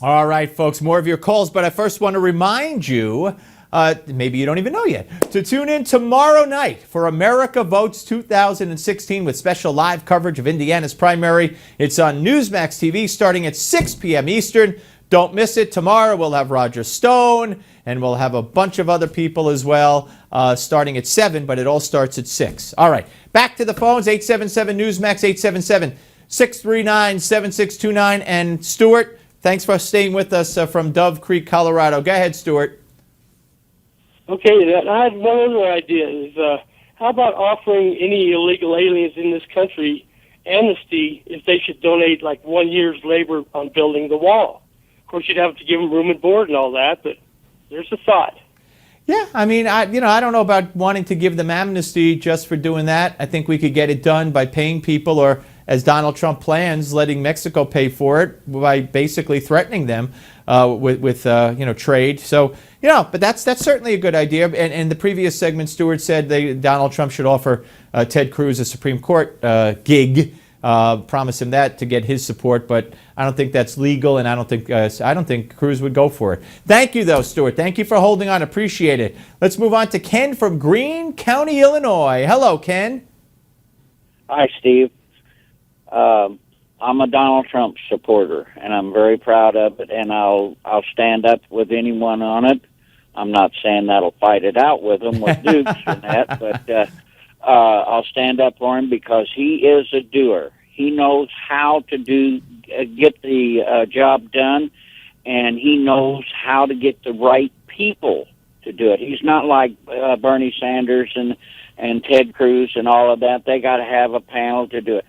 All right, folks, more of your calls, but I first want to remind you, maybe you don't even know yet, to tune in tomorrow night for America Votes 2016 with special live coverage of Indiana's primary. It's on Newsmax TV starting at 6 p.m. Eastern. Don't miss it. Tomorrow we'll have Roger Stone, and we'll have a bunch of other people as well, starting at 7, but it all starts at 6. All right, back to the phones, 877-NEWSMAX, 877-639-7629. And Stuart, thanks for staying with us from Dove Creek, Colorado. Go ahead, Stuart. Okay, I had one other idea. Is how about offering any illegal aliens in this country amnesty if they should donate like 1 year's labor on building the wall? Of course, you'd have to give them room and board and all that, but there's a thought. Yeah, I mean, I don't know about wanting to give them amnesty just for doing that. I think we could get it done by paying people, or as Donald Trump plans, letting Mexico pay for it by basically threatening them with trade. So, but that's certainly a good idea. And in the previous segment, Stuart said Donald Trump should offer Ted Cruz a Supreme Court gig. Promise him that to get his support, but I don't think that's legal, and I don't think Cruz would go for it. Thank you, though, Stuart. Thank you for holding on. Appreciate it. Let's move on to Ken from Greene County, Illinois. Hello, Ken. Hi, Steve. I'm a Donald Trump supporter, and I'm very proud of it, and I'll stand up with anyone on it. I'm not saying that'll fight it out with him with Dukes and that, but I'll stand up for him because he is a doer. He knows how to get the job done, and he knows how to get the right people to do it. He's not like Bernie Sanders and Ted Cruz and all of that. They got to have a panel to do it.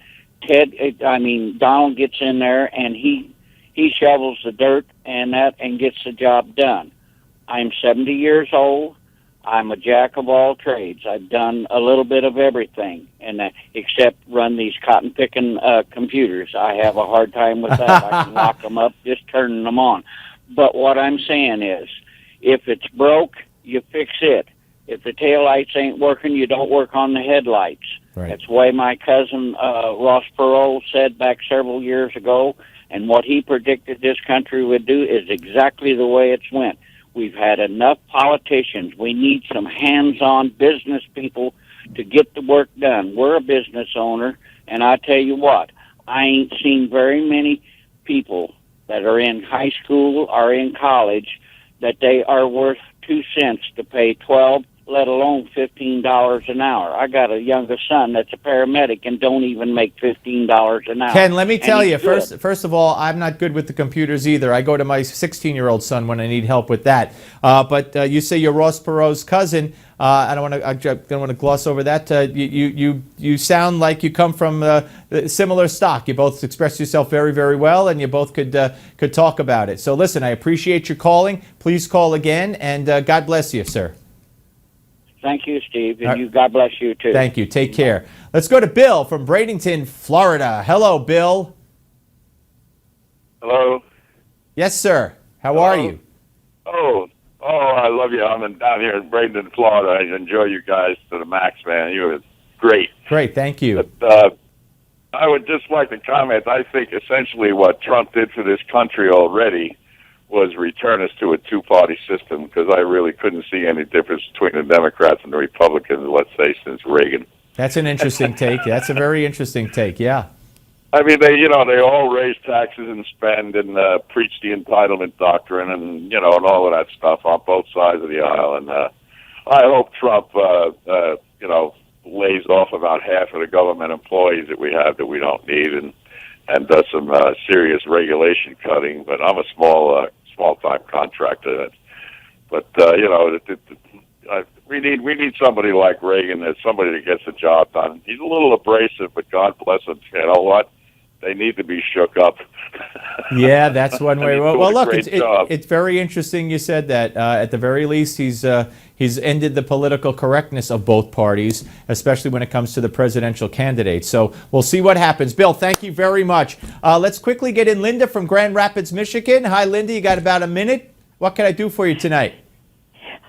Donald gets in there and he shovels the dirt and gets the job done. I'm 70 years old. I'm a jack of all trades. I've done a little bit of everything, except run these cotton-picking computers. I have a hard time with that. I can lock them up just turning them on. But what I'm saying is, if it's broke, you fix it. If the taillights ain't working, you don't work on the headlights. Right. That's the way my cousin Ross Perot said back several years ago, and what he predicted this country would do is exactly the way it's went. We've had enough politicians. We need some hands-on business people to get the work done. We're a business owner, and I tell you what, I ain't seen very many people that are in high school or in college that they are worth 2 cents to pay 12, let alone $15 an hour. I got a younger son that's a paramedic and don't even make $15 an hour. Ken, let me tell you, first of all, I'm not good with the computers either. I go to my 16-year-old son when I need help with that. But you say you're Ross Perot's cousin. I don't want to gloss over that. You sound like you come from similar stock. You both express yourself very, very well, and you both could talk about it. So listen, I appreciate your calling. Please call again, and God bless you, sir. Thank you, Steve, and God bless you, too. Thank you. Take care. Let's go to Bill from Bradenton, Florida. Hello, Bill. Hello. Yes, sir. How are you? Oh, I love you. I'm down here in Bradenton, Florida. I enjoy you guys to the max, man. You are great. Great, thank you. But, I would just like to comment, I think essentially what Trump did for this country already was return us to a two-party system, because I really couldn't see any difference between the Democrats and the Republicans, let's say, since Reagan. That's an interesting take. That's a very interesting take, yeah. I mean, they all raise taxes and spend and preach the entitlement doctrine and, and all of that stuff on both sides of the aisle. And I hope Trump, lays off about half of the government employees that we have that we don't need and does some serious regulation cutting. But I'm a small-time contractor. But, we need somebody like Reagan, that's somebody that gets the job done. He's a little abrasive, but God bless him. You know what? They need to be shook up. Yeah, that's one way. Well, look, it's very interesting you said that. At the very least, he's ended the political correctness of both parties, especially when it comes to the presidential candidates. So we'll see what happens. Bill, thank you very much. Let's quickly get in Linda from Grand Rapids, Michigan. Hi, Linda. You got about a minute. What can I do for you tonight?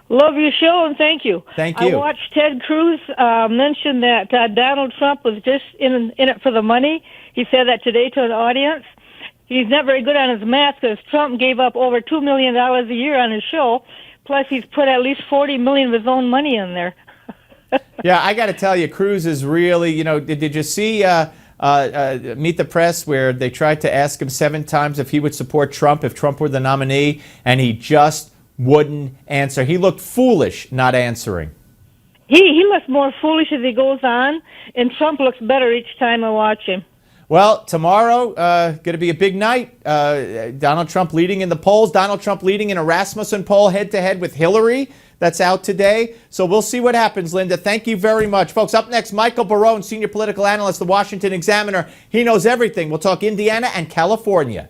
Love your show, and thank you. Thank you. I watched Ted Cruz mention that Donald Trump was just in it for the money. He said that today to an audience. he's not very good on his math because Trump gave up over $2 million a year on his show. Plus, he's put at least $40 million of his own money in there. Yeah, I got to tell you, Cruz is really, did you see Meet the Press where they tried to ask him 7 times if he would support Trump if Trump were the nominee, and he just wouldn't answer. He looked foolish not answering. He looks more foolish as he goes on, and Trump looks better each time I watch him. Well, tomorrow, going to be a big night. Donald Trump leading in the polls. Donald Trump leading in a Rasmussen poll head-to-head with Hillary. That's out today. So we'll see what happens, Linda. Thank you very much. Folks, up next, Michael Barone, senior political analyst, The Washington Examiner. He knows everything. We'll talk Indiana and California.